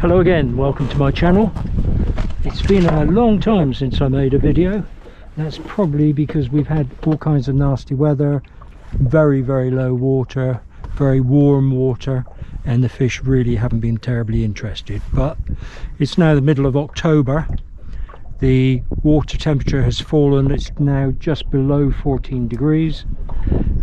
Hello again, welcome to my channel. It's been a long time since I made a video. That's probably because we've had all kinds of nasty weather, very low water, very warm water, and the fish really haven't been terribly interested. But it's now the middle of October. The water temperature has fallen, it's now just below 14 degrees,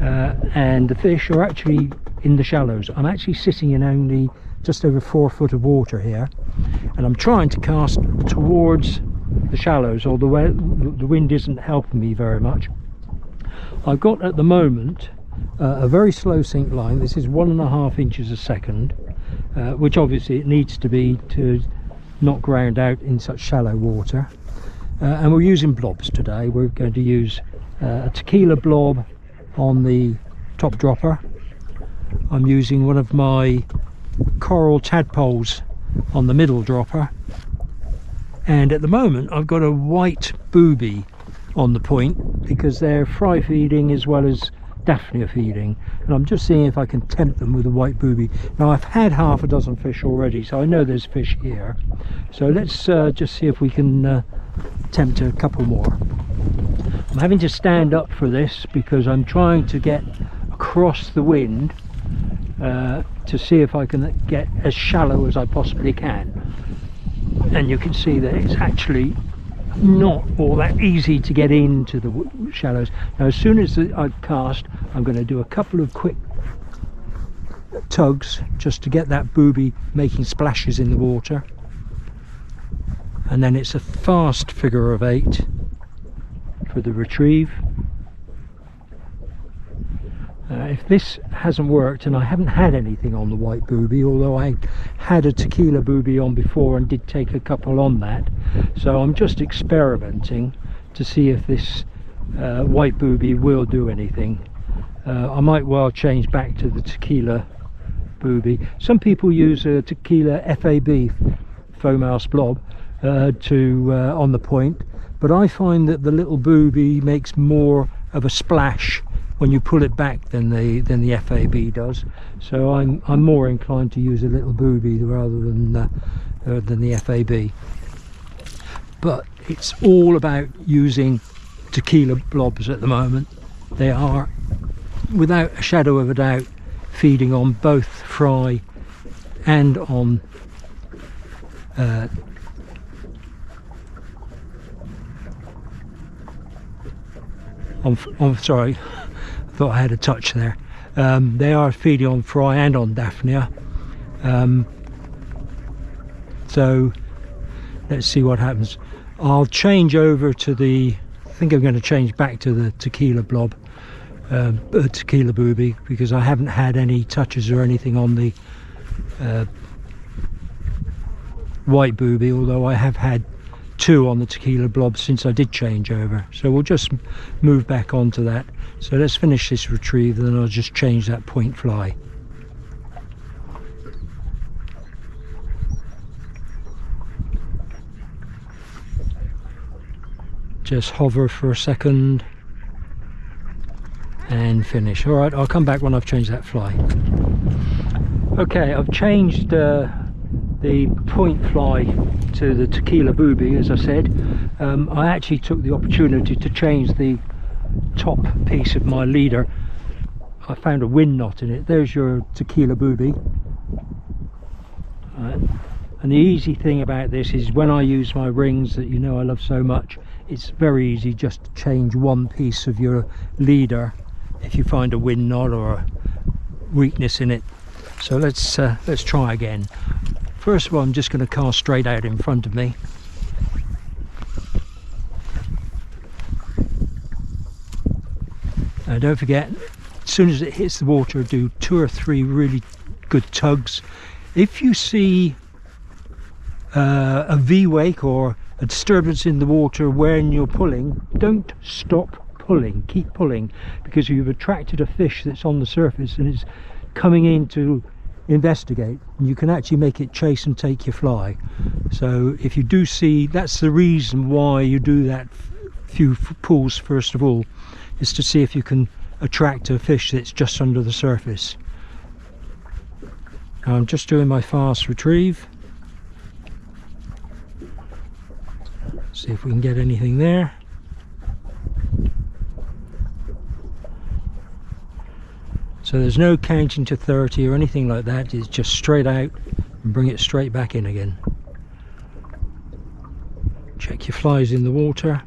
and the fish are actually in the shallows. I'm actually sitting in only just over 4 foot of water here, and I'm trying to cast towards the shallows, although the wind isn't helping me very much. I've got at the moment a very slow sink line. This is 1.5 inches a second, which obviously it needs to be to not ground out in such shallow water. And we're using blobs today. We're going to use a tequila blob on the top dropper. I'm using one of my coral tadpoles on the middle dropper, and at the moment I've got a white booby on the point because they're fry feeding as well as Daphnia feeding, and I'm just seeing if I can tempt them with a white booby. Now I've had half a dozen fish already, so I know there's fish here, so let's just see if we can tempt a couple more. I'm having to stand up for this because I'm trying to get across the wind to see if I can get as shallow as I possibly can, and you can see that it's actually not all that easy to get into the shallows. Now as soon as I cast, I'm going to do a couple of quick tugs just to get that booby making splashes in the water, and then it's a fast figure of 8 for the retrieve. If this hasn't worked, and I haven't had anything on the white booby, although I had a tequila booby on before and did take a couple on that, so I'm just experimenting to see if this white booby will do anything. I might well change back to the tequila booby. Some people use a tequila FAB, foam-house blob, on the point, but I find that the little booby makes more of a splash when you pull it back than the FAB does, so I'm more inclined to use a little booby rather than the FAB. But it's all about using tequila blobs at the moment. They are, without a shadow of a doubt, feeding on both fry and on sorry, I thought I had a touch there. They are feeding on fry and on Daphnia, so let's see what happens. I'll change over to I think I'm going to change back to the tequila blob, tequila booby, because I haven't had any touches or anything on the white booby, although I have had 2 on the tequila blob since I did change over. So we'll just move back onto that. So let's finish this retrieve, and then I'll just change that point fly. Just hover for a second and finish. All right, I'll come back when I've changed that fly. Okay, I've changed the point fly to the tequila booby, as I said. I actually took the opportunity to change the top piece of my leader. I found a wind knot in it. There's your tequila booby. And the easy thing about this is when I use my rings that you know I love so much, it's very easy just to change one piece of your leader if you find a wind knot or a weakness in it. So let's try again. First of all, I'm just going to cast straight out in front of me. Don't forget, as soon as it hits the water, do 2 or 3 really good tugs. If you see a V-wake or a disturbance in the water when you're pulling, don't stop pulling, keep pulling, because you've attracted a fish that's on the surface and is coming in to investigate, and you can actually make it chase and take your fly. So if you do see, that's the reason why you do that few pulls first of all, is to see if you can attract a fish that's just under the surface. Now I'm just doing my fast retrieve. See if we can get anything there. So there's no counting to 30 or anything like that, it's just straight out and bring it straight back in again. Check your flies in the water.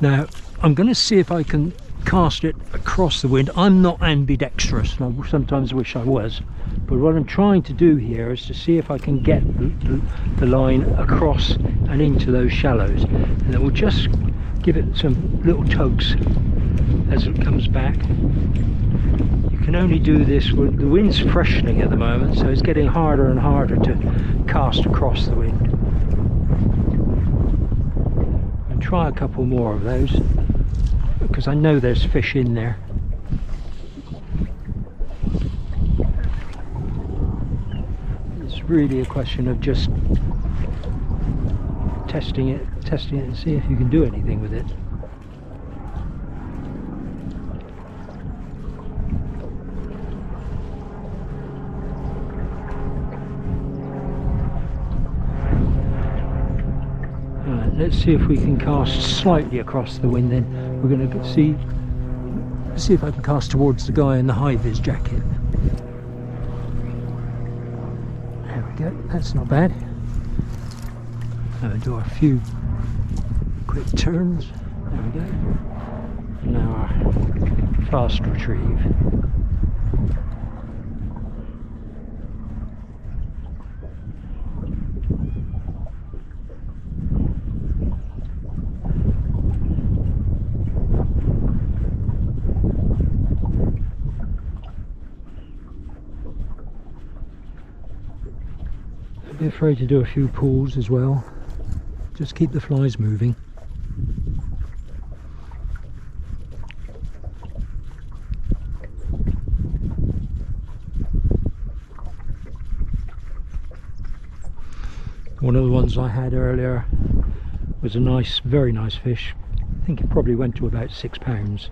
Now I'm going to see if I can cast it across the wind. I'm not ambidextrous, and I sometimes wish I was, but what I'm trying to do here is to see if I can get the line across and into those shallows, and it will just give it some little tugs as it comes back. You can only do this when the wind's freshening at the moment, so it's getting harder and harder to cast across the wind. And try a couple more of those, because I know there's fish in there. It's really a question of just testing it and see if you can do anything with it. Let's see if we can cast slightly across the wind then. We're going to see if I can cast towards the guy in the high-vis jacket. There we go, that's not bad. Now do a few quick turns. There we go. And now our fast retrieve. Be afraid to do a few pulls as well. Just keep the flies moving. One of the ones I had earlier was a nice, very nice fish. I think it probably went to about 6 pounds.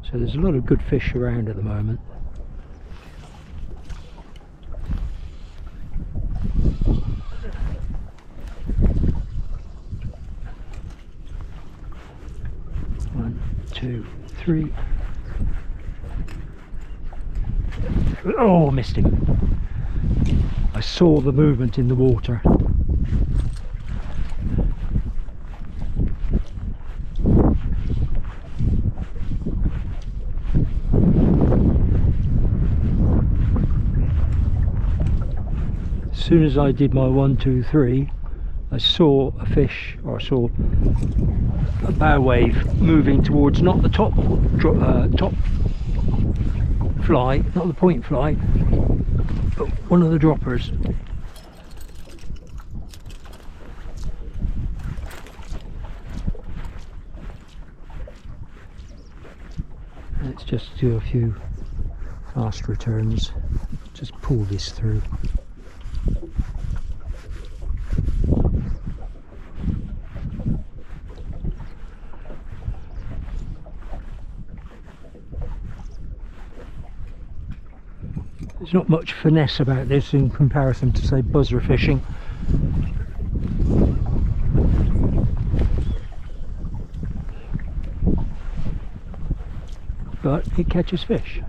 So there's a lot of good fish around at the moment. One, two, three. Oh, missed him. I saw the movement in the water. As soon as I did my 1, 2, 3, I saw a fish, or I saw a bow wave moving towards not the top fly, not the point fly, but one of the droppers. Let's just do a few fast returns, just pull this through. There's not much finesse about this in comparison to, say, buzzer fishing. But it catches fish.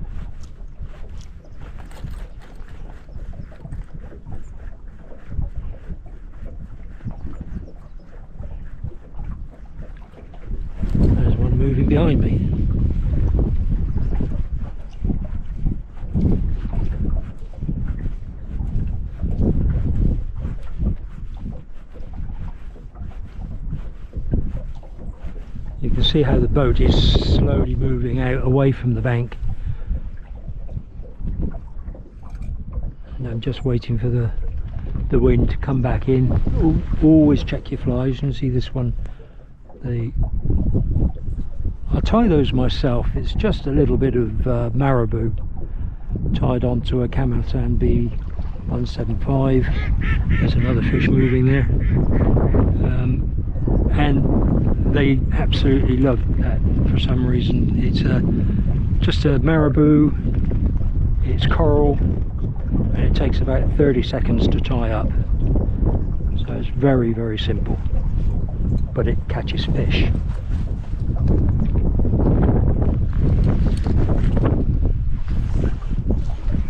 There's one moving behind me. You can see how the boat is slowly moving out away from the bank. And I'm just waiting for the wind to come back in. Always check your flies. You can see this one. I tie those myself. It's just a little bit of marabou tied onto a Camatan B175. There's another fish moving there. And they absolutely love that for some reason. It's just a marabou, it's coral, and it takes about 30 seconds to tie up. So it's very, very simple. but it catches fish.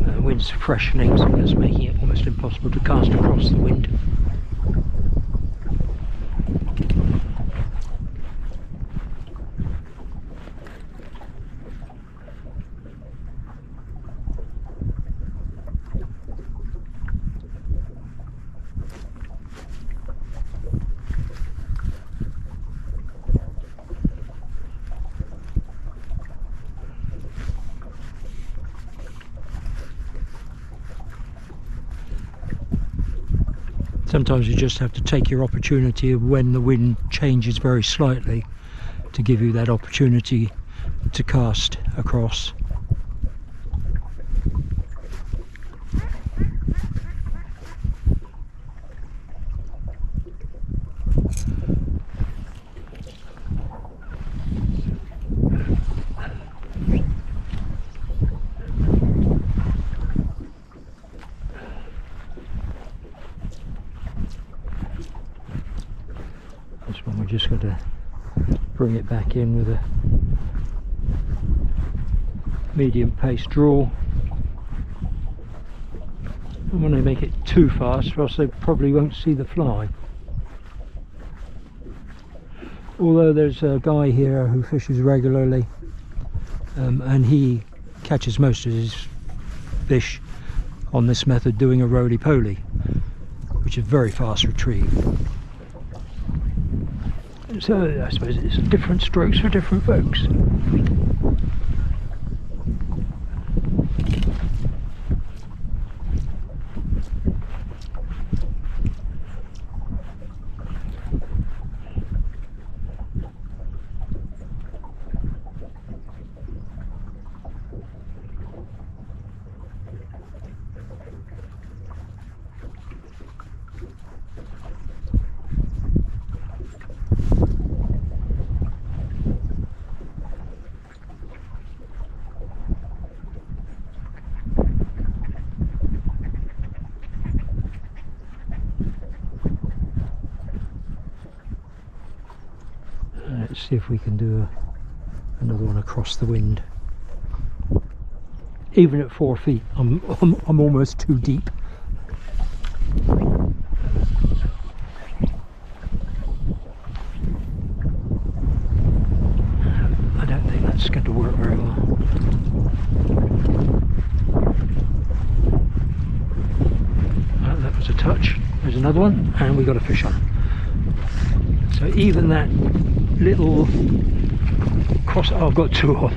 The wind's freshening, so that's making it almost impossible to cast across the wind. Sometimes you just have to take your opportunity of when the wind changes very slightly to give you that opportunity to cast across. This one we're just going to bring it back in with a medium pace draw. I don't want to make it too fast, or else they probably won't see the fly. Although there's a guy here who fishes regularly, and he catches most of his fish on this method doing a roly-poly, which is very fast retrieve. So I suppose it's different strokes for different folks. Let's see if we can do another one across the wind. Even at 4 feet, I'm almost too deep. I don't think that's going to work very well. That was a touch. There's another one, and we got a fish on. So even that little cross, oh, I've got two on.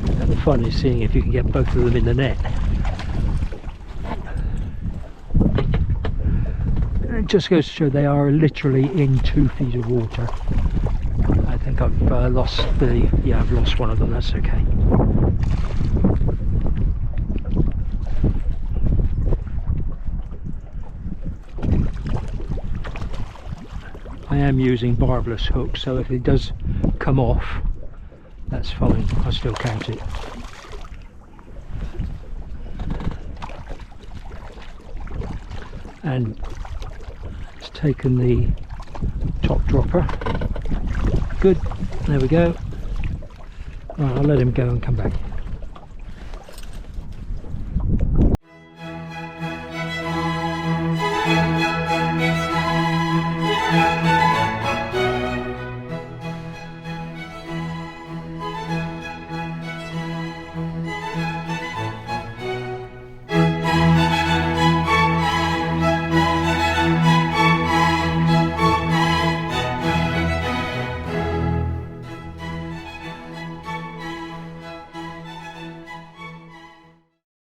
And the fun is seeing if you can get both of them in the net. And it just goes to show they are literally in 2 feet of water. I think I've lost the, yeah, I've lost one of them, that's okay. I am using barbless hooks, so if it does come off, that's fine, I'll still count it. And it's taken the top dropper. Good, there we go. Right, I'll let him go and come back.